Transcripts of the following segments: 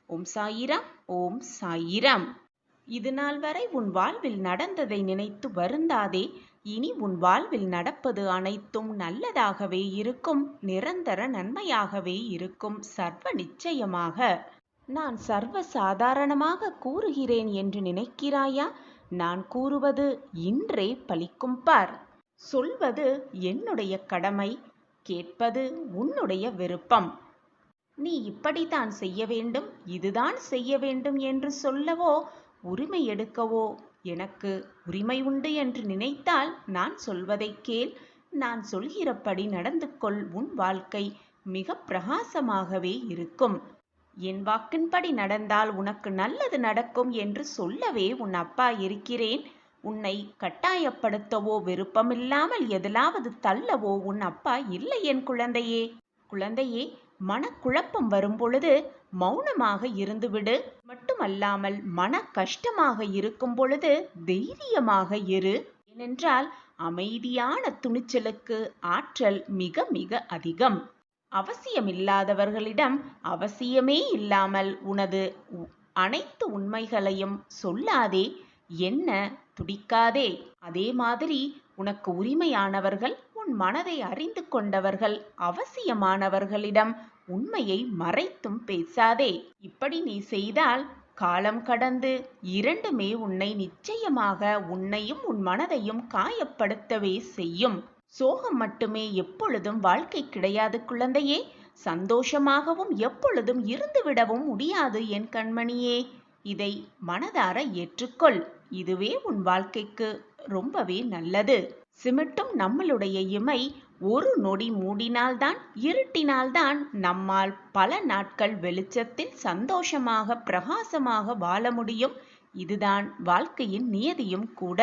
ஓம் சாயிராம். ஓம் சாயிராம். இது நாள் வரை உன் வாழ்வில் நடந்ததை நினைத்து வருந்தாதே. இனி உன் வாழ்வில் நடப்பது அனைத்தும் நல்லதாகவே இருக்கும். நிரந்தர நன்மையாகவே இருக்கும். சர்வ நிச்சயமாக. நான் சர்வ சாதாரணமாக கூறுகிறேன் என்று நினைக்கிறாயா? நான் கூறுவது இன்றே பலிக்கும் பார். சொல்வது என்னுடைய கடமை, கேட்பது உன்னுடைய விருப்பம். நீ இப்படித்தான் செய்ய வேண்டும், இதுதான் செய்ய வேண்டும் என்று சொல்லவோ உரிமை எடுக்கவோ எனக்கு உரிமை உண்டு என்று நினைத்தால் நான் சொல்வதை கேள். நான் சொல்கிறபடி நடந்து கொள். உன் வாழ்க்கை மிக பிரகாசமாகவே இருக்கும். என் வாக்கின்படி நடந்தால் உனக்கு நல்லது நடக்கும் என்று சொல்லவே உன் அப்பா இருக்கிறேன். உன்னை கட்டாயப்படுத்தவோ விருப்பமில்லாமல் எதிலாவது தள்ளவோ உன் அப்பா இல்லை என் குழந்தையே. குழந்தையே, மனக்குழப்பம் வரும் பொழுது மௌனமாக இருந்துவிடு. மட்டுமல்லாமல் மன கஷ்டமாக இருக்கும் பொழுது தைரியமாக இரு. ஏனென்றால் அமைதியான துணிச்சலுக்கு ஆற்றல் மிக மிக அதிகம். அவசியமில்லாதவர்களிடம் அவசியமே இல்லாமல் உனது அனைத்து உண்மைகளையும் சொல்லாதே. என்ன துடிக்காதே. அதே மாதிரி உனக்கு உரிமையானவர்கள், உன் மனதை அறிந்து கொண்டவர்கள், அவசியமானவர்களிடம் உண்மையை மறைத்தும் பேசாதே. இப்படி நீ செய்தால் காலம் கடந்து இரண்டுமே உன்னை நிச்சயமாக உன்னையும் உன் மனதையும் காயப்படுத்தவே செய்யும். சோகம் மட்டுமே எப்பொழுதும் வாழ்க்கை கிடையாது குழந்தையே. சந்தோஷமாகவும் எப்பொழுதும் இருந்துவிடவும் முடியாது என் கண்மணியே. இதை மனதார ஏற்றுக்கொள். இதுவே உன் வாழ்க்கைக்கு ரொம்பவே நல்லது. சிமிட்டும் நம்மளுடைய இமை ஒரு நொடி மூடினால்தான், இருட்டினால்தான் நம்மால் பல நாட்கள் வெளிச்சத்தில் சந்தோஷமாக பிரகாசமாக வாழ முடியும். இதுதான் வாழ்க்கையின் நியதியும் கூட.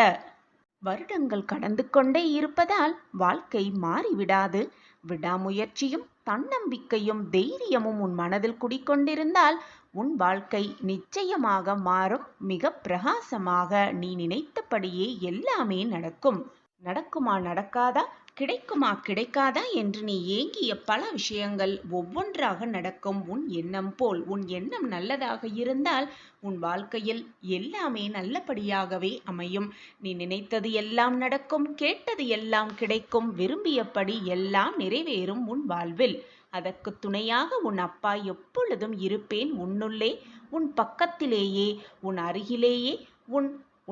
வருடங்கள் கடந்து கொண்டே இருப்பதால் வாழ்க்கை மாறிவிடாது. விடாமுயற்சியும் தன்னம்பிக்கையும் தைரியமும் உன் மனதில் குடிக்கொண்டிருந்தால் உன் வாழ்க்கை நிச்சயமாக மாறும். மிக பிரகாசமாக நீ நினைத்தபடியே எல்லாமே நடக்கும். நடக்குமா நடக்காதா, கிடைக்குமா கிடைக்காதா என்று நீ ஏங்கிய பல விஷயங்கள் ஒவ்வொன்றாக நடக்கும். உன் எண்ணம் போல். உன் எண்ணம் நல்லதாக இருந்தால் உன் வாழ்க்கையில் எல்லாமே நல்லபடியாகவே அமையும். நீ நினைத்தது எல்லாம் நடக்கும், கேட்டது எல்லாம் கிடைக்கும், விரும்பியபடி எல்லாம் நிறைவேறும் உன் வாழ்வில். அதற்கு துணையாக உன் அப்பா எப்பொழுதும் இருப்பேன். உன்னுள்ளே, உன் பக்கத்திலேயே, உன் அருகிலேயே,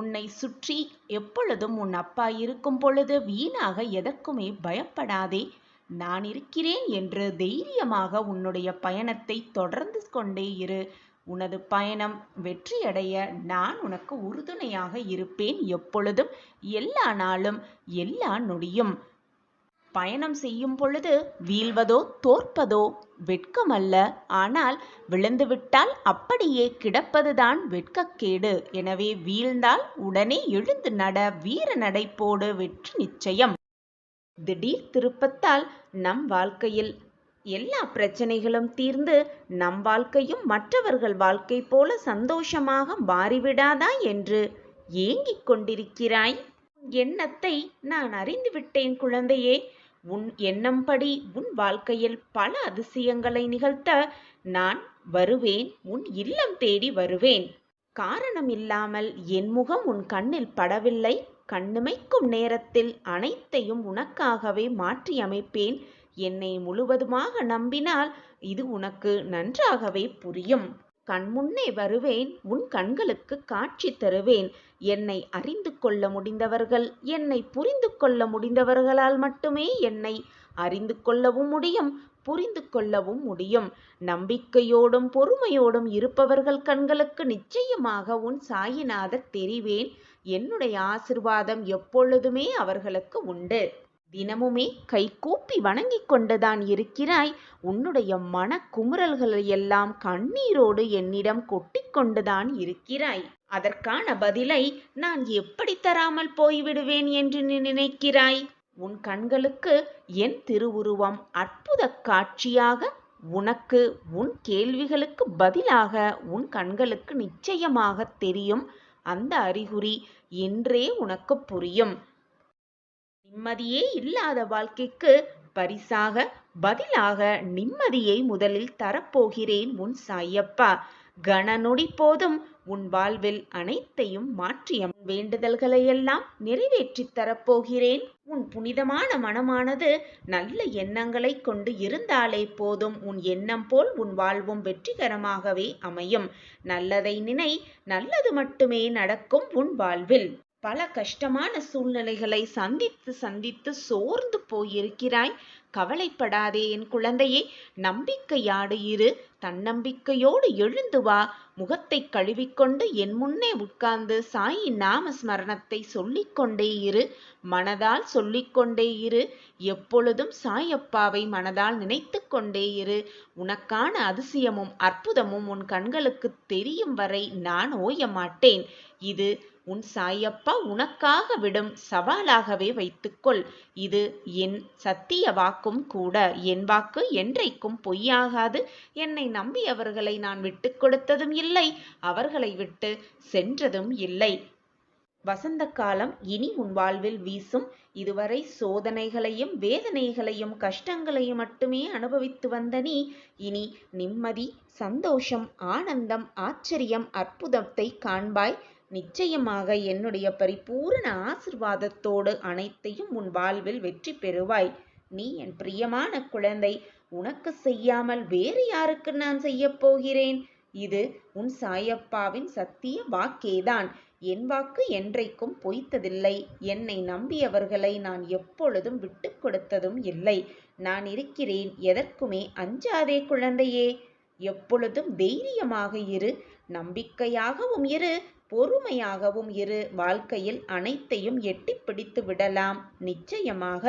உன்னை சுற்றி எப்பொழுதும் உன் அப்பா இருக்கும் பொழுது வீணாக எதற்குமே பயப்படாதே. நான் இருக்கிறேன் என்று தைரியமாக உன்னுடைய பயணத்தை தொடர்ந்து கொண்டே இரு. உனது பயணம் வெற்றியடைய நான் உனக்கு உறுதுணையாக இருப்பேன். எப்பொழுதும், எல்லா நாளும், எல்லா நொடியும். பயணம் செய்யும் பொழுது வீழ்வதோ தோற்பதோ வெட்கமல்ல. ஆனால் விழுந்துவிட்டால் அப்படியே கிடப்பதுதான் வெட்கக்கேடு. எனவே வீழ்ந்தால் உடனே எழுந்து நட. வீர நடை போடு. வெற்றி நிச்சயம். திடீர் திருப்பத்தால் நம் வாழ்க்கையில் எல்லா பிரச்சனைகளும் தீர்ந்து நம் வாழ்க்கையும் மற்றவர்கள் வாழ்க்கை போல சந்தோஷமாக மாறிவிடாதா என்று ஏங்கிக் கொண்டிருக்கிறாய். எண்ணத்தை நான் அறிந்துவிட்டேன் குழந்தையே. உன் எண்ணம்படி உன் வாழ்க்கையில் பல அதிசயங்களை நிகழ்த்த நான் வருவேன். உன் இல்லம் தேடி வருவேன். காரணம் இல்லாமல் என் முகம் உன் கண்ணில் படவில்லை. கண்ணிமைக்கும் நேரத்தில் அனைத்தையும் உனக்காகவே மாற்றி அமைப்பேன். என்னை முழுவதுமாக நம்பினால் இது உனக்கு நன்றாகவே புரியும். கண்முன்னே வருவேன். உன் கண்களுக்கு காட்சி தருவேன். என்னை அறிந்து கொள்ள முடிந்தவர்கள், என்னை புரிந்து கொள்ள முடிந்தவர்களால் மட்டுமே என்னை அறிந்து கொள்ளவும் முடியும், புரிந்து கொள்ளவும் முடியும். நம்பிக்கையோடும் பொறுமையோடும் இருப்பவர்கள் கண்களுக்கு நிச்சயமாக உன் சாயிநாதர் தெரிவேன். என்னுடைய ஆசிர்வாதம் எப்பொழுதுமே அவர்களுக்கு உண்டு. தினமுமே கைகூப்பி வணங்கிக் கொண்டுதான் இருக்கிறாய். உன்னுடைய மன குமுறல்களை எல்லாம் கண்ணீரோடு என்னிடம் கொட்டிக்கொண்டுதான் இருக்கிறாய். அதற்கான பதிலை நான் எப்படி தராமல் போய்விடுவேன் என்று நீ நினைக்கிறாய்? உன் கண்களுக்கு என் திருவுருவம் அற்புத காட்சியாக உனக்கு உன் கேள்விகளுக்கு பதிலாக உன் கண்களுக்கு நிச்சயமாக தெரியும். அந்த அறிகுறி இன்றே உனக்கு புரியும். நிம்மதியே இல்லாத வாழ்க்கைக்கு பரிசாக பதிலாக நிம்மதியை முதலில் தரப்போகிறேன் உன் சாயப்பா. கணநொடி போதும் உன் வாழ்வில் அனைத்தையும் மாற்றிய வேண்டுதல்களையெல்லாம் நிறைவேற்றித் தரப்போகிறேன். உன் புனிதமான மனமானது நல்ல எண்ணங்களைக் கொண்டு இருந்தாலே போதும். உன் எண்ணம் போல் உன் வாழ்வும் வெற்றிகரமாகவே அமையும். நல்லதை நினை, நல்லது மட்டுமே நடக்கும் உன் வாழ்வில். பல கஷ்டமான சூழ்நிலைகளை சந்தித்து சந்தித்து சோர்ந்து போயிருக்கிறாய். கவலைப்படாதே என் குழந்தையே. நம்பிக்கையோடு இரு. தன்னம்பிக்கையோடு எழுந்து வா. முகத்தை கழுவிக்கொண்டு என் முன்னே உட்கார்ந்து சாயின் நாம ஸ்மரணத்தை சொல்லிக்கொண்டே இரு. மனதால் சொல்லிக்கொண்டே இரு. எப்பொழுதும் சாயப்பாவை மனதால் நினைத்து கொண்டே இரு. உனக்கான அதிசயமும் அற்புதமும் உன் கண்களுக்கு தெரியும் வரை நான் ஓய மாட்டேன். இது உன் சாயப்பா உனக்காக விடும் சவாலாகவே வைத்துக்கொள். இது என் சத்திய வாக்கும் கூட. என் வாக்கு என்றைக்கும் பொய்யாகாது. என்னை நம்பியவர்களை நான் விட்டு கொடுத்ததும் இல்லை, அவர்களை விட்டு சென்றதும் இல்லை. வசந்த காலம் இனி உன் வாழ்வில் வீசும். இதுவரை சோதனைகளையும் வேதனைகளையும் கஷ்டங்களையும் மட்டுமே அனுபவித்து வந்த நீ இனி நிம்மதி, சந்தோஷம், ஆனந்தம், ஆச்சரியம், அற்புதத்தை காண்பாய். நிச்சயமாக என்னுடைய பரிபூரண ஆசிர்வாதத்தோடு அனைத்தையும் உன் வாழ்வில் வெற்றி பெறுவாய். நீ என் பிரியமான குழந்தை. உனக்கு செய்யாமல் வேறு யாருக்கு நான் செய்யப் போகிறேன்? இது உன் சாயப்பாவின் சத்திய வாக்கேதான். என் வாக்கு என்றைக்கும் பொய்த்ததில்லை. என்னை நம்பியவர்களை நான் எப்பொழுதும் விட்டு கொடுத்ததும் இல்லை. நான் இருக்கிறேன். எதற்குமே அஞ்சாதே குழந்தையே. எப்பொழுதும் தைரியமாக இரு. நம்பிக்கையாகவும் இரு. பொறுமையாகவும் இரு. வாழ்க்கையில் அனைத்தையும் எட்டி பிடித்து விடலாம் நிச்சயமாக.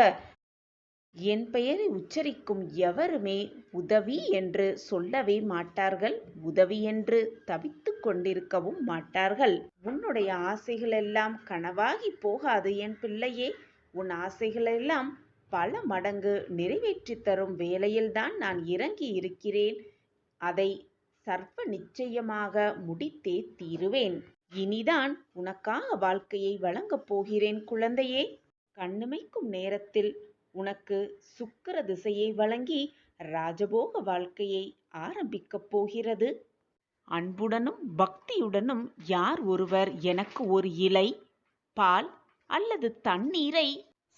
என் பெயரை உச்சரிக்கும் எவருமே உதவி என்று சொல்லவே மாட்டார்கள். உதவி என்று தவித்து கொண்டிருக்கவும் மாட்டார்கள். உன்னுடைய ஆசைகளெல்லாம் கனவாகி போகாது என் பிள்ளையே. உன் ஆசைகளெல்லாம் பல மடங்கு நிறைவேற்றி தரும் வேளையில்தான் நான் இறங்கி இருக்கிறேன். அதை சர்வ நிச்சயமாக முடித்தே தீருவேன். இனிதான் உனக்காக வாழ்க்கையை வழங்கப் போகிறேன் குழந்தையே. கண்ணிமைக்கும் நேரத்தில் உனக்கு சுக்கிர திசையை வழங்கி ராஜபோக வாழ்க்கையை ஆரம்பிக்கப் போகிறது. அன்புடனும் பக்தியுடனும் யார் ஒருவர் எனக்கு ஒரு இலை, பால் அல்லது தண்ணீரை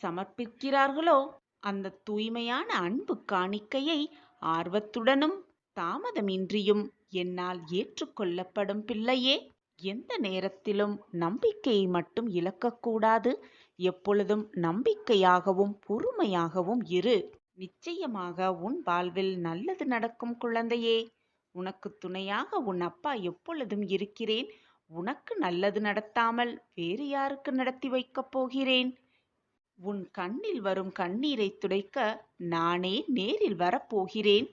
சமர்ப்பிக்கிறார்களோ அந்த தூய்மையான அன்பு காணிக்கையை ஆர்வத்துடனும் தாமதமின்றியும் என்னால் ஏற்றுக்கொள்ளப்படும் பிள்ளையே. எந்த நேரத்திலும் நம்பிக்கையை மட்டும் இழக்கக்கூடாது. எப்பொழுதும் நம்பிக்கையாகவும் பொறுமையாகவும் இரு. நிச்சயமாக உன் வாழ்வில் நல்லது நடக்கும் குழந்தையே. உனக்கு துணையாக உன் அப்பா எப்பொழுதும் இருக்கிறேன். உனக்கு நல்லது நடத்தாமல் வேறு யாருக்கு நடத்தி வைக்கப் போகிறேன்? உன் கண்ணில் வரும் கண்ணீரை துடைக்க நானே நேரில் வரப்போகிறேன்.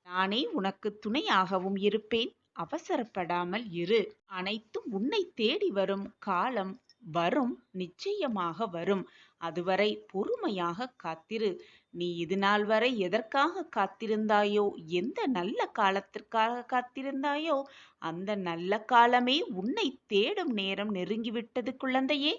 நானே உனக்கு துணையாகவும் இருப்பேன். அவசரப்படாமல் இரு. அனைத்தும் உன்னை தேடி வரும் காலம் வரும். நிச்சயமாக வரும். அதுவரை பொறுமையாக காத்திரு. நீ இதுநாள் வரை எதற்காக காத்திருந்தாயோ, எந்த நல்ல காலத்திற்காக காத்திருந்தாயோ அந்த நல்ல காலமே உன்னை தேடும் நேரம் நெருங்கிவிட்டது குழந்தையே.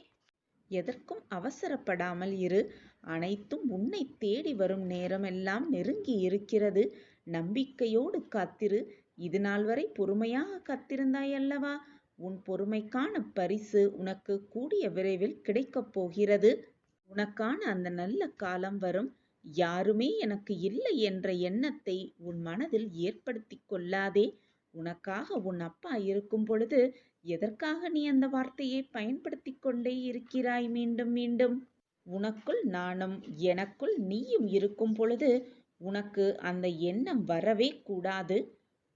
எதற்கும் அவசரப்படாமல் இரு. அனைத்தும் உன்னை தேடி வரும் நேரமெல்லாம் நெருங்கி இருக்கிறது. நம்பிக்கையோடு காத்திரு. இதுநாள் வரை பொறுமையாக காத்திருந்தாய் அல்லவா? உன் பொறுமைக்கான பரிசு உனக்கு கூடிய விரைவில் கிடைக்கப் போகிறது. உனக்கான அந்த நல்ல காலம் வரும். யாருமே எனக்கு இல்லை என்ற எண்ணத்தை உன் மனதில் ஏற்படுத்தி கொள்ளாதே. உனக்காக உன் அப்பா இருக்கும் பொழுது எதற்காக நீ அந்த வார்த்தையை பயன்படுத்தி கொண்டே இருக்கிறாய் மீண்டும் மீண்டும்? உனக்குள் நானும் எனக்குள் நீயும் இருக்கும் பொழுது உனக்கு அந்த எண்ணம் வரவே கூடாது.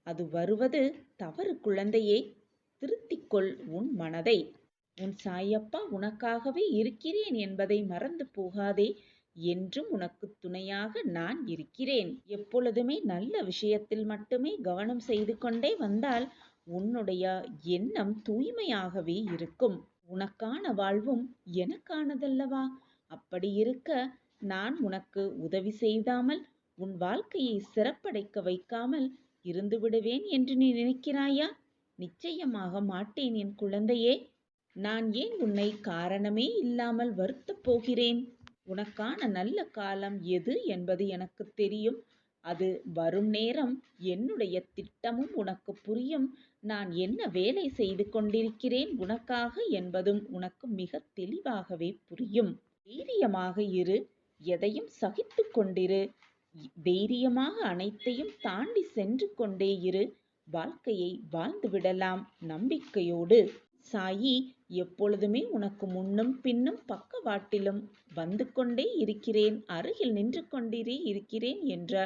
அது வருவது தவறு குழந்தையே. திருத்திக்கொள் உன் மனதை. உன் சாயப்பா உனக்காகவே இருக்கிறேன் என்பதை மறந்து போகாதே. என்றும் உனக்கு துணையாக நான் இருக்கிறேன். எப்பொழுதுமே நல்ல விஷயத்தில் மட்டுமே கவனம் செய்து கொண்டே வந்தால் உன்னுடைய எண்ணம் தூய்மையாகவே இருக்கும். உனக்கான வாழ்வும் எனக்கானதல்லவா? அப்படி இருக்க நான் உனக்கு உதவி செய்தாமல் உன் வாழ்க்கையை சிறப்படைக்க வைக்காமல் இருந்து விடுவேன் என்று நீ நினைக்கிறாயா? நிச்சயமாக மாட்டேன் என் குழந்தையே. நான் ஏன் உன்னை காரணமே இல்லாமல் வருத்தப் போகிறேன்? உனக்கான நல்ல காலம் எது என்பது எனக்கு தெரியும். அது வரும் நேரம் என்னுடைய திட்டமும் உனக்கு புரியும். நான் என்ன வேலை செய்து கொண்டிருக்கிறேன் உனக்காக என்பதும் உனக்கு மிக தெளிவாகவே புரியும். தைரியமாக இரு, எதையும் சகித்து கொண்டிரு. தைரியமாக அனைத்தையும் தாண்டி சென்று கொண்டே இரு. வாழ்க்கையை வாழ்ந்து விடலாம் நம்பிக்கையோடு. சாயி எப்பொழுதுமே உனக்கு முன்னும் பின்னும் பக்கவாட்டிலும் வந்து கொண்டே இருக்கிறேன், அருகில் நின்று கொண்டே இருக்கிறேன் என்ற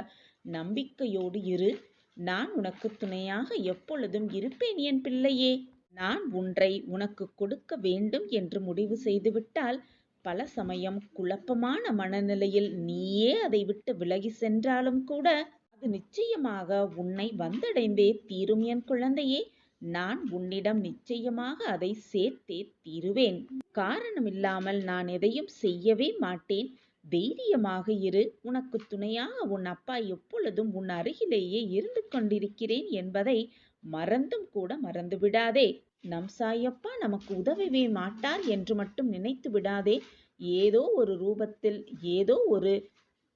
நம்பிக்கையோடு இரு. நான் உனக்கு துணையாக எப்பொழுதும் இருப்பேன் என் பிள்ளையே. நான் ஒன்றை உனக்கு கொடுக்க வேண்டும் என்று முடிவு செய்துவிட்டால் பல சமயம் குழப்பமான மனநிலையில் நீயே அதை விட்டு விலகி சென்றாலும் கூட அது நிச்சயமாக உன்னை வந்தடைந்தே தீரும் என் குழந்தையே. நான் உன்னிடம் நிச்சயமாக அதை சேர்த்தே தீருவேன். காரணமில்லாமல் நான் எதையும் செய்யவே மாட்டேன். தைரியமாக இரு. உனக்கு துணையாக உன் அப்பா எப்பொழுதும் உன் அருகிலேயே இருந்து கொண்டிருக்கிறேன் என்பதை மறந்தும் கூட மறந்து விடாதே. நம் சாயப்பா நமக்கு உதவவே மாட்டார் என்று மட்டும் நினைத்து விடாதே. ஏதோ ஒரு ரூபத்தில் ஏதோ ஒரு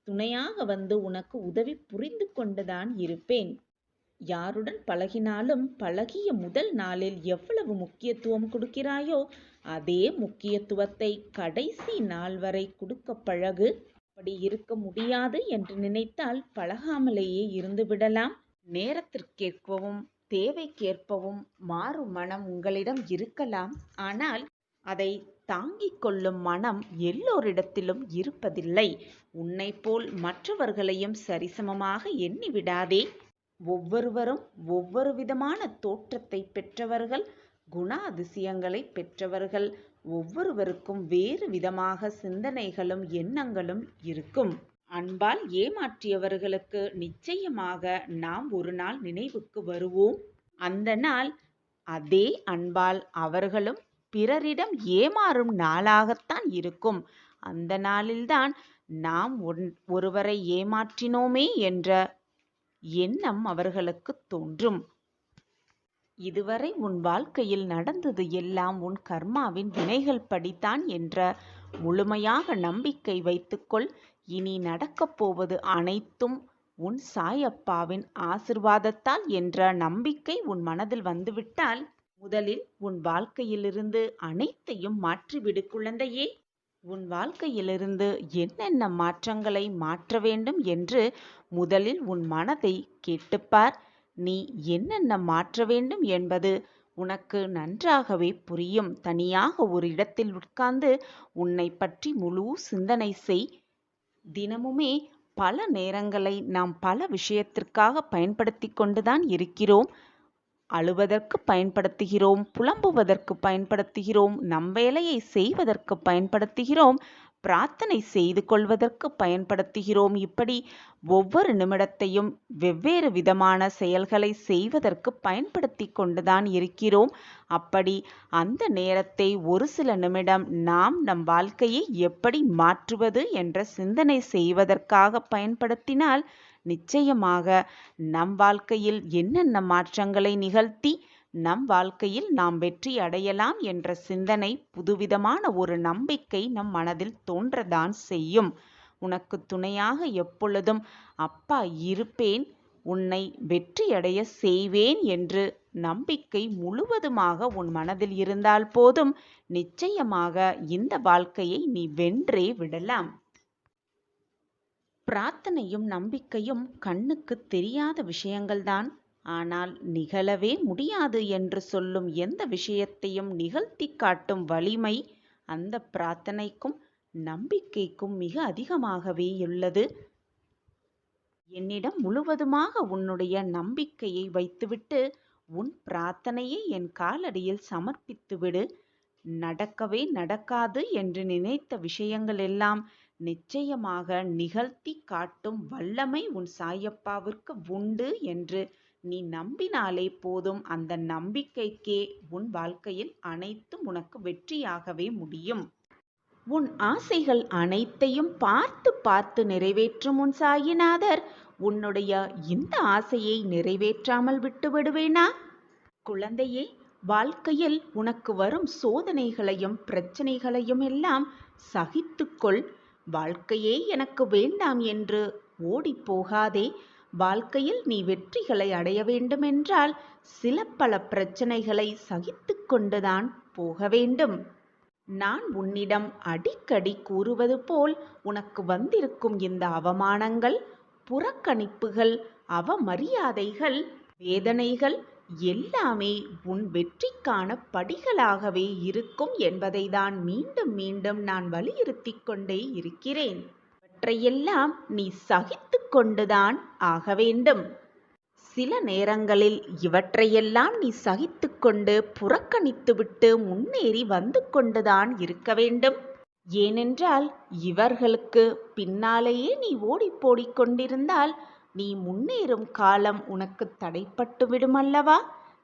துணையாக வந்து உனக்கு உதவி புரிந்து கொண்டுதான் இருப்பேன். யாருடன் பழகினாலும் பழகிய முதல் நாளில் எவ்வளவு முக்கியத்துவம் கொடுக்கிறாயோ அதே முக்கியத்துவத்தை கடைசி நாள் வரை கொடுக்க பழகு. அப்படி இருக்க முடியாது என்று நினைத்தால் பழகாமலேயே இருந்து விடலாம். நேரத்திற்கேற்பவும் தேவைக்கேற்பவும் மாறும் மனம் உங்களிடம் இருக்கலாம். ஆனால் அதை தாங்கிக் கொள்ளும் மனம் எல்லோரிடத்திலும் இருப்பதில்லை. உன்னை போல் மற்றவர்களையும் சரிசமமாக எண்ணி விடாதே. ஒவ்வொருவரும் ஒவ்வொரு விதமான தோற்றத்தை பெற்றவர்கள், குணாதிசயங்களை பெற்றவர்கள். ஒவ்வொருவருக்கும் வேறு விதமாக சிந்தனைகளும் எண்ணங்களும் இருக்கும். அன்பால் ஏமாற்றியவர்களுக்கு நிச்சயமாக நாம் ஒரு நாள் நினைவுக்கு வருவோம். அந்த நாள் அதே அன்பால் அவர்களும் பிறரிடம் ஏமாறும் நாளாகத்தான் இருக்கும். அந்த நாளில்தான் நாம் ஒருவரை ஏமாற்றினோமே என்ற எண்ணம் அவர்களுக்கு தோன்றும். இதுவரை உன் வாழ்க்கையில் நடந்தது எல்லாம் உன் கர்மாவின் வினைகள் படித்தான் என்ற முழுமையாக நம்பிக்கை வைத்துக்கொள். இனி நடக்கப் போவது அனைத்தும் உன் சாயப்பாவின் ஆசிர்வாதத்தால் என்ற நம்பிக்கை உன் மனதில் வந்துவிட்டால் முதலில் உன் வாழ்க்கையிலிருந்து அனைத்தையும் மாற்றிவிடு குழந்தையே. உன் வாழ்க்கையிலிருந்து என்னென்ன மாற்றங்களை மாற்ற வேண்டும் என்று முதலில் உன் மனதை கேட்டுப்பார். நீ என்னென்ன மாற்ற வேண்டும் என்பது உனக்கு நன்றாகவே புரியும். தனியாக ஒரு இடத்தில் உட்கார்ந்து உன்னை பற்றி முழு சிந்தனை செய். தினமுமே பல நேரங்களை நாம் பல விஷயத்திற்காக பயன்படுத்தி கொண்டுதான் இருக்கிறோம். அழுவதற்கு பயன்படுத்துகிறோம், புலம்புவதற்கு பயன்படுத்துகிறோம், நம் வேலையை செய்வதற்கு பயன்படுத்துகிறோம், பிரார்த்தனை செய்து கொள்வதற்கு பயன்படுத்துகிறோம். இப்படி ஒவ்வொரு நிமிடத்தையும் வெவ்வேறு விதமான செயல்களை செய்வதற்கு பயன்படுத்தி கொண்டுதான் இருக்கிறோம். அப்படி அந்த நேரத்தை ஒரு சில நிமிடம் நாம் நம் வாழ்க்கையை எப்படி மாற்றுவது என்ற சிந்தனை செய்வதற்காக பயன்படுத்தினால் நிச்சயமாக நம் வாழ்க்கையில் என்னென்ன மாற்றங்களை நிகழ்த்தி நம் வாழ்க்கையில் நாம் வெற்றி அடையலாம் என்ற சிந்தனை, புதுவிதமான ஒரு நம்பிக்கை நம் மனதில் தோன்றதான் செய்யும். உனக்கு துணையாக எப்பொழுதும் அப்பா இருப்பேன், உன்னை வெற்றியடைய செய்வேன் என்று நம்பிக்கை முழுவதுமாக உன் மனதில் இருந்தால் போதும். நிச்சயமாக இந்த வாழ்க்கையை நீ வென்றே விடலாம். பிரார்த்தனையும் நம்பிக்கையும் கண்ணுக்கு தெரியாத விஷயங்கள்தான். ஆனால் நிகழவே முடியாது என்று சொல்லும் எந்த விஷயத்தையும் நிகழ்த்தி காட்டும் வலிமை அந்த பிரார்த்தனைக்கும் நம்பிக்கைக்கும் மிக அதிகமாகவே உள்ளது. என்னிடம் முழுவதுமாக உன்னுடைய நம்பிக்கையை வைத்துவிட்டு உன் பிரார்த்தனையை என் காலடியில் சமர்ப்பித்துவிடு. நடக்கவே நடக்காது என்று நினைத்த விஷயங்கள் எல்லாம் நிச்சயமாக நிகழ்த்தி காட்டும் வல்லமை உன் சாயப்பாவிற்கு உண்டு என்று நீ நம்பினாலே போதும். அந்த நம்பிக்கைக்கே உன் வாழ்க்கையில் அனைத்தும் உனக்கு வெற்றியாகவே முடியும். உன் ஆசைகள் அனைத்தையும் பார்த்து பார்த்து நிறைவேற்றும் உன் சாயிநாதர் உன்னுடைய இந்த ஆசையை நிறைவேற்றாமல் விட்டு விடுவேனா? குழந்தையே, வாழ்க்கையில் உனக்கு வரும் சோதனைகளையும் பிரச்சனைகளையும் எல்லாம் சகித்துக்கொள். வாழ்க்கையே எனக்கு வேண்டாம் என்று ஓடி போகாதே. வாழ்க்கையில் நீ வெற்றிகளை அடைய வேண்டுமென்றால் சில பல பிரச்சனைகளை சகித்து கொண்டுதான் போக வேண்டும். நான் உன்னிடம் அடிக்கடி கூறுவது போல் உனக்கு வந்திருக்கும் இந்த அவமானங்கள், புறக்கணிப்புகள், அவமரியாதைகள், வேதனைகள் எல்லாமே உன் வெற்றிக்கான படிகளாகவே இருக்கும் என்பதை தான் மீண்டும் மீண்டும் நான் வலியுறுத்திக் கொண்டே இருக்கிறேன். இவற்றையெல்லாம் நீ சகித்து கொண்டுதான் ஆக வேண்டும். சில நேரங்களில் இவற்றையெல்லாம் நீ சகித்து கொண்டு புறக்கணித்துவிட்டு முன்னேறி வந்து கொண்டுதான் இருக்க வேண்டும். ஏனென்றால் இவர்களுக்கு பின்னாலேயே நீ ஓடிப்போடிக் கொண்டிருந்தால் நீ முன்னேறும் காலம் உனக்கு தடைப்பட்டு விடுமல்லவா?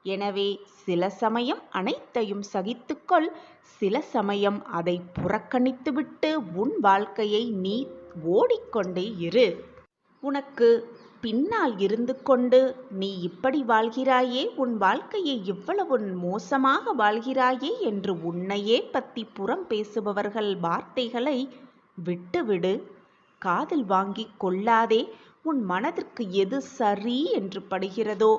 எனவே சில சமயம் அனைத்தையும் சகித்துக்கொள், சில சமயம் அதை புறக்கணித்துவிட்டு உன் வாழ்க்கையை நீ ஓடிக்கொண்டே இரு. உனக்கு பின்னால் இருந்து கொண்டு நீ இப்படி வாழ்கிறாயே, உன் வாழ்க்கையை இவ்வளவு மோசமாக வாழ்கிறாயே என்று உன்னையே பற்றி புறம் பேசுபவர்கள் வார்த்தைகளை விட்டுவிடு. காதில் வாங்கி கொள்ளாதே. உன் மனதிற்கு எது சரி என்று படுகிறதோ,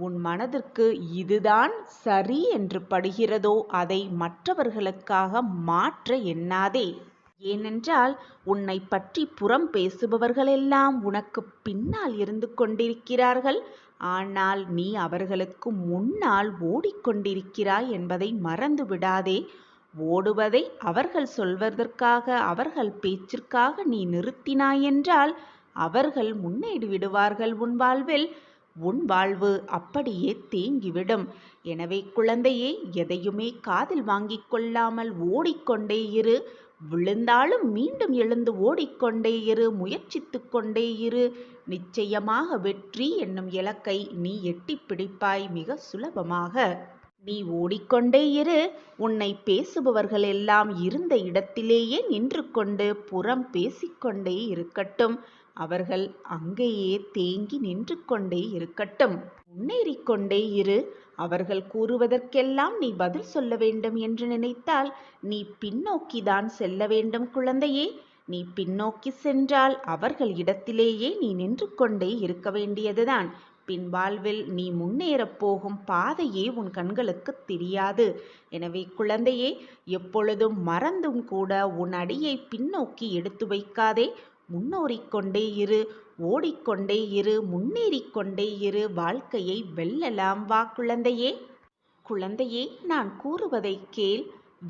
உன் மனதிற்கு இதுதான் சரி என்று படுகிறதோ அதை மற்றவர்களுக்காக மாற்ற எண்ணாதே. ஏனென்றால் உன்னை பற்றி புறம் பேசுபவர்களெல்லாம் உனக்கு பின்னால் இருந்து கொண்டிருக்கிறார்கள். ஆனால் நீ அவர்களுக்கு முன்னால் ஓடிக்கொண்டிருக்கிறாய் என்பதை மறந்து விடாதே. ஓடுவதை அவர்கள் சொல்வதற்காக, அவர்கள் பேச்சிற்காக நீ நிறுத்தினாயென்றால் அவர்கள் முன்னேறி விடுவார்கள் உன் வாழ்வில். உன் வாழ்வு அப்படியே தேங்கிவிடும். எனவே குழந்தையே, எதையுமே காதில் வாங்கிக் கொள்ளாமல் ஓடிக்கொண்டே இரு. விழுந்தாலும் மீண்டும் எழுந்து ஓடிக்கொண்டே இரு, முயற்சித்து கொண்டே இரு. நிச்சயமாக வெற்றி என்னும் இலக்கை நீ எட்டி பிடிப்பாய் மிக சுலபமாக. நீ ஓடிக்கொண்டே இரு. உன்னை பேசுபவர்கள் எல்லாம் இருந்த இடத்திலேயே நின்று கொண்டு புறம் பேசிக்கொண்டே இருக்கட்டும். அவர்கள் அங்கேயே தேங்கி நின்று கொண்டே இருக்கட்டும். முன்னேறிக்கொண்டே இரு. அவர்கள் கூறுவதற்கெல்லாம் நீ பதில் சொல்ல வேண்டும் என்று நினைத்தால் நீ பின்னோக்கிதான் செல்ல வேண்டும் குழந்தையே. நீ பின்னோக்கி சென்றால் அவர்கள் இடத்திலேயே நீ நின்று கொண்டே இருக்க வேண்டியதுதான். பின் வாழ்வில் நீ முன்னேறப் போகும் பாதையே உன் கண்களுக்கு தெரியாது. எனவே குழந்தையே, எப்பொழுதும் மறந்தும் கூட உன் அடியை பின்னோக்கி எடுத்து வைக்காதே. முன்னேறிக்கொண்டே இரு, ஓடிக்கொண்டே இரு, முன்னேறிக்கொண்டே இரு. வாழ்க்கையை வெல்லலாம். வா குழந்தையே. குழந்தையே, நான் கூறுவதை கேள்.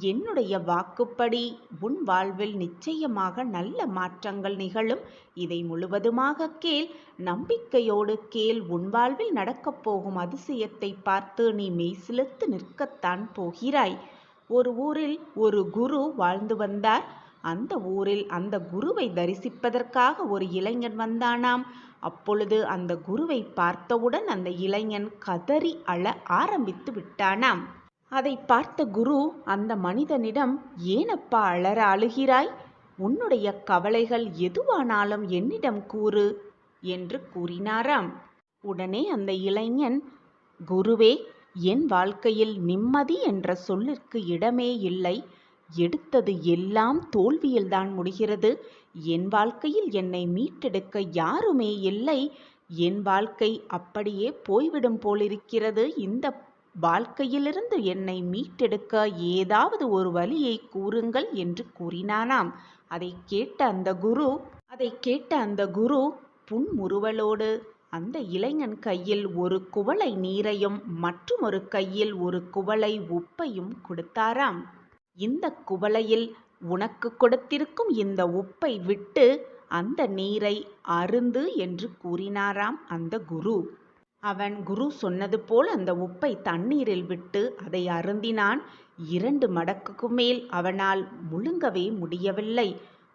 என்னுடைய வாக்குப்படி உன் வாழ்வில் நிச்சயமாக நல்ல மாற்றங்கள் நிகழும். இதை முழுவதுமாக கேள், நம்பிக்கையோடு கேள். உன் வாழ்வில் நடக்கப் போகும் அதிசயத்தை பார்த்து நீ மெய்சிலிர்த்து நிற்கத்தான் போகிறாய். ஒரு ஊரில் ஒரு குரு வாழ்ந்து வந்தார். அந்த ஊரில் அந்த குருவை தரிசிப்பதற்காக ஒரு இளைஞன் வந்தானாம். அப்பொழுது அந்த குருவை பார்த்தவுடன் அந்த இளைஞன் கதறி அழ ஆரம்பித்து விட்டானாம். அதை பார்த்த குரு அந்த மனிதனிடம், ஏனப்பா அழுகிறாய்? உன்னுடைய கவலைகள் எதுவானாலும் என்னிடம் கூறு என்று கூறினாராம். உடனே அந்த இளைஞன், குருவே, என் வாழ்க்கையில் நிம்மதி என்ற சொல்லிற்கு இடமே இல்லை. எடுத்தது எல்லாம் தோல்வியில்தான் முடிகிறது. என் வாழ்க்கையில் என்னை மீட்டெடுக்க யாருமே இல்லை. என் வாழ்க்கை அப்படியே போய்விடும் போலிருக்கிறது. இந்த வாழ்க்கையிலிருந்து என்னை மீட்டெடுக்க ஏதாவது ஒரு வழியை கூறுங்கள் என்று கூறினானாம். அதை கேட்ட அந்த குரு புன்முறுவலோடு அந்த இளைஞன் கையில் ஒரு குவளை நீரையும் மற்றும் ஒரு கையில் ஒரு குவளை உப்பையும் கொடுத்தாராம். இந்த குவளையில் உனக்கு கொடுத்திருக்கும் இந்த உப்பை விட்டு அந்த நீரை அருந்து என்று கூறினாராம் அந்த குரு. அவன் குரு சொன்னது போல் அந்த உப்பை தண்ணீரில் விட்டு அதை அருந்தினான். 2 மடக்குக்கு மேல் அவனால் முழுங்கவே முடியவில்லை.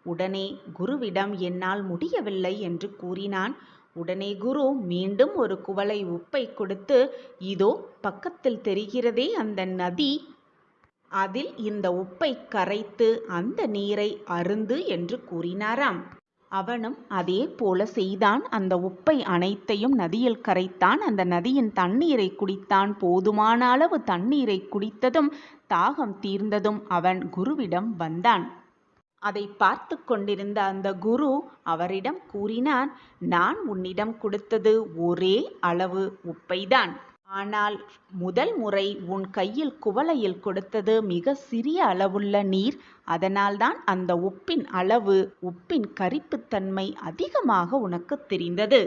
உடனே குருவிடம், என்னால் முடியவில்லை என்று கூறினான். உடனே குரு மீண்டும் ஒரு குவளை உப்பை கொடுத்து, இதோ பக்கத்தில் தெரிகிறதே அந்த நதி, அதில் இந்த உப்பை கரைத்து அந்த நீரை அருந்து என்று கூறினாராம். அவனும் அதே போல செய்தான். அந்த உப்பை அனைத்தையும் நதியில் கரைத்தான். அந்த நதியின் தண்ணீரை குடித்தான். போதுமான அளவு தண்ணீரை குடித்ததும் தாகம் தீர்ந்ததும் அவன் குருவிடம் வந்தான். அதை பார்த்து கொண்டிருந்த அந்த குரு அவரிடம் கூறினான், நான் உன்னிடம் கொடுத்தது ஒரே அளவு உப்பைதான். ஆனால் முதல் முறை உன் கையில் குவளையில் கொடுத்தது மிக சிறிய அளவுள்ள நீர். அதனால்தான் அந்த உப்பின் அளவு, உப்பின் கரிப்புத்தன்மை அதிகமாக உனக்கு தெரிந்தது.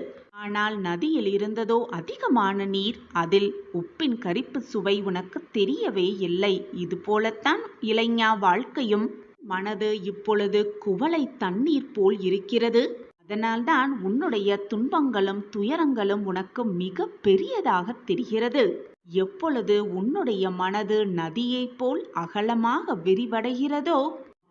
ஆனால் நதியில் இருந்ததோ அதிகமான நீர். அதில் உப்பின் கரிப்பு சுவை உனக்கு தெரியவே இல்லை. இது போலத்தான் இளைஞா வாழ்க்கையும். மனது இப்பொழுது குவளை தண்ணீர் போல் இருக்கிறது. அதனால்தான் உன்னுடைய துன்பங்களும் துயரங்களும் உனக்கு மிக பெரியதாக தெரிகிறது. எப்பொழுது உன்னுடைய மனது நதியைப் போல் அகலமாக விரிவடைகிறதோ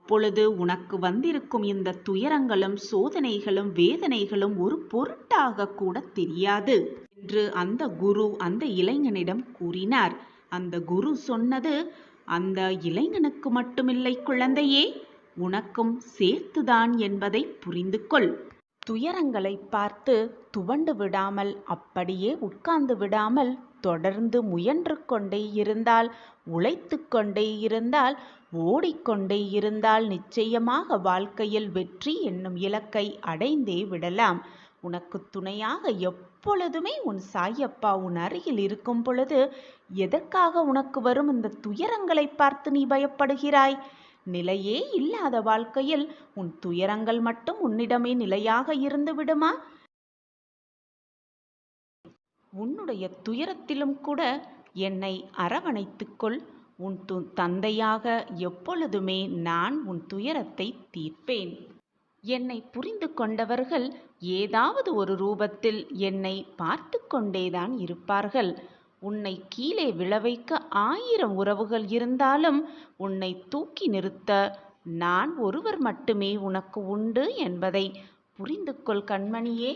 அப்பொழுது உனக்கு வந்திருக்கும் இந்த துயரங்களும் சோதனைகளும் வேதனைகளும் ஒரு பொருட்டாக கூட தெரியாது என்று அந்த குரு அந்த இளைஞனிடம் கூறினார். அந்த குரு சொன்னது, அந்த இளைஞனுக்கு மட்டுமில்லை குழந்தையே, உனக்கும் சேர்த்துதான் என்பதை புரிந்து கொள். துயரங்களை பார்த்து துவண்டு விடாமல், அப்படியே உட்கார்ந்து விடாமல், தொடர்ந்து முயன்று கொண்டே இருந்தால், உழைத்து கொண்டே இருந்தால், ஓடிக்கொண்டே இருந்தால் நிச்சயமாக வாழ்க்கையில் வெற்றி என்னும் இலக்கை அடைந்தே விடலாம். உனக்கு துணையாக எப்பொழுதுமே உன் சாயப்பா உன் அருகில் இருக்கும் பொழுது எதற்காக உனக்கு வரும் இந்த துயரங்களை பார்த்து நீ பயப்படுகிறாய்? நிலையே இல்லாத வாழ்க்கையில் உன் துயரங்கள் மட்டும் உன்னிடமே நிலையாக இருந்து விடுமா? உன்னுடைய துயரத்திலும் கூட என்னை அரவணைத்துக்கொள். உன் தந்தையாக எப்பொழுதுமே நான் உன் துயரத்தை தீர்ப்பேன். என்னை புரிந்து கொண்டவர்கள் ஏதாவது ஒரு ரூபத்தில் என்னை பார்த்து கொண்டேதான் இருப்பார்கள். உன்னை கீழே விழவைக்க 1000 உறவுகள் இருந்தாலும் உன்னை தூக்கி நிறுத்த நான் ஒருவர் மட்டுமே உனக்கு உண்டு என்பதை புரிந்து கொள் கண்மணியே.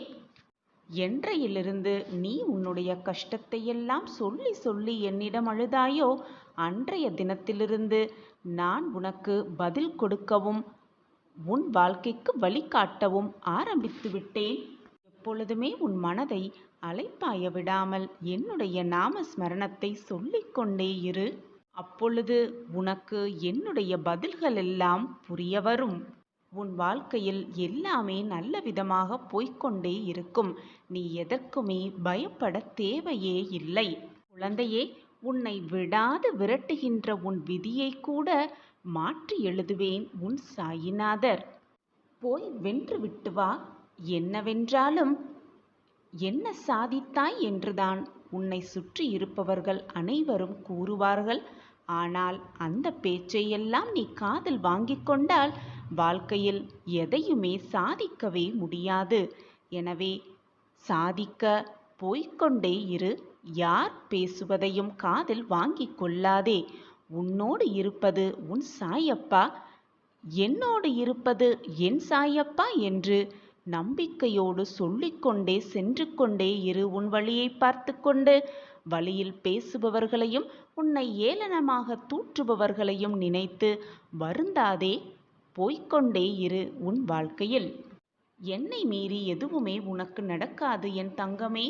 என்றையிலிருந்து நீ உன்னுடைய கஷ்டத்தையெல்லாம் சொல்லி சொல்லி என்னிடம் அழுதாயோ அன்றைய தினத்திலிருந்து நான் உனக்கு பதில் கொடுக்கவும் உன் வாழ்க்கைக்கு வழிகாட்டவும் ஆரம்பித்து விட்டேன். எப்பொழுதுமே உன் மனதை அலைப்பாய விடாமல் என்னுடைய நாம ஸ்மரணத்தை சொல்லிக்கொண்டே இரு. அப்பொழுது உனக்கு என்னுடைய பதில்கள் எல்லாம் புரிய வரும். உன் வாழ்க்கையில் எல்லாமே நல்ல விதமாக போய்கொண்டே இருக்கும். நீ எதற்குமே பயப்பட தேவையே இல்லை. குழந்தையே, உன்னை விடாது விரட்டுகின்ற உன் விதியை கூட மாற்றி எழுதுவேன் உன் சாயிநாதர். போய் வென்று விட்டு வா. என்னவென்றாலும் என்ன சாதித்தாய் என்றுதான் உன்னை சுற்றி இருப்பவர்கள் அனைவரும் கூறுவார்கள். ஆனால் அந்த பேச்சையெல்லாம் நீ காதில் வாங்கிக் கொண்டால் வாழ்க்கையில் எதையுமே சாதிக்கவே முடியாது. எனவே சாதிக்க போய்கொண்டே இரு. யார் பேசுவதையும் காதில் வாங்கிக் கொள்ளாதே. உன்னோடு இருப்பது உன் சாயப்பா, என்னோடு இருப்பது என் சாயப்பா என்று நம்பிக்கையோடு சொல்லிக்கொண்டே சென்று கொண்டே இரு. உன் வழியை பார்த்து கொண்டு வழியில் பேசுபவர்களையும் உன்னை ஏளனமாக தூற்றுபவர்களையும் நினைத்து வருந்தாதே. போய்கொண்டே இரு உன் வாழ்க்கையில். என்னை மீறி எதுவுமே உனக்கு நடக்காது என் தங்கமே.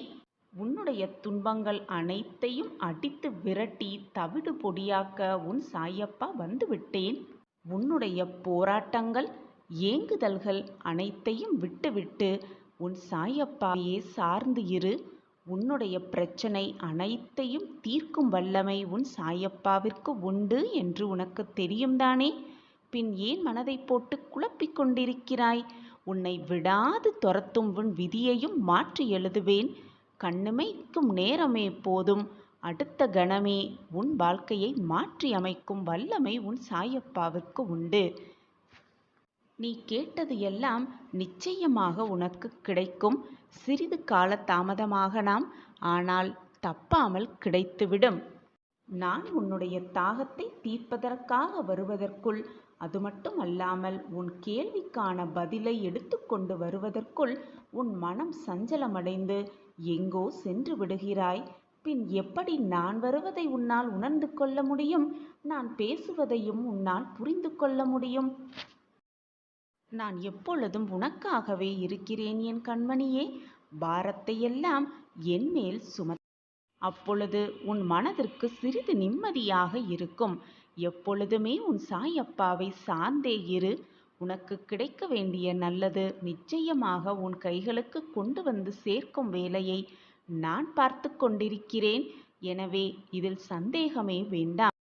உன்னுடைய துன்பங்கள் அனைத்தையும் அடித்து விரட்டி தவிடு பொடியாக்க உன் சாயப்பா வந்துவிட்டேன். உன்னுடைய போராட்டங்கள் ஏங்குதல்கள் அனைத்தையும் விட்டுவிட்டு உன் சாயப்பாவையே சார்ந்து இரு. உன்னுடைய பிரச்சனை அனைத்தையும் தீர்க்கும் வல்லமை உன் சாயப்பாவிற்கு உண்டு என்று உனக்கு தெரியும் தானே? பின் ஏன் மனதை போட்டு குழப்பிக் கொண்டிருக்கிறாய்? உன்னை விடாது துரத்தும் உன் விதியையும் மாற்றி எழுதுவேன். கண்ணுமைக்கும் நேரமே போதும், அடுத்த கணமே உன் வாழ்க்கையை மாற்றி அமைக்கும் வல்லமை உன் சாயப்பாவிற்கு உண்டு. நீ கேட்டது எல்லாம் நிச்சயமாக உனக்கு கிடைக்கும். சிறிது கால தாமதமாகலாம், ஆனால் தப்பாமல் கிடைத்துவிடும். நான் உன்னுடைய தாகத்தை தீர்ப்பதற்காக வருவதற்குள், அது மட்டும் அல்லாமல் உன் கேள்விக்கான பதிலை எடுத்துக்கொண்டு வருவதற்குள் உன் மனம் சஞ்சலமடைந்து எங்கோ சென்று விடுகிறாய். பின் எப்படி நான் வருவதை உன்னால் உணர்ந்து கொள்ள முடியும்? நான் பேசுவதையும் உன்னால் புரிந்து கொள்ள முடியும்? நான் எப்பொழுதும் உனக்காகவே இருக்கிறேன் என் கண்மணியே. பாரத்தையெல்லாம் என் மேல் அப்பொழுது உன் மனதிற்கு சிறிது நிம்மதியாக இருக்கும். எப்பொழுதுமே உன் சாயப்பாவை சார்ந்தே இரு. உனக்கு கிடைக்க வேண்டிய நல்லது நிச்சயமாக உன் கைகளுக்கு கொண்டு வந்து சேர்க்கும் வேலையை நான் பார்த்து கொண்டிருக்கிறேன். எனவே இதில் சந்தேகமே வேண்டாம்.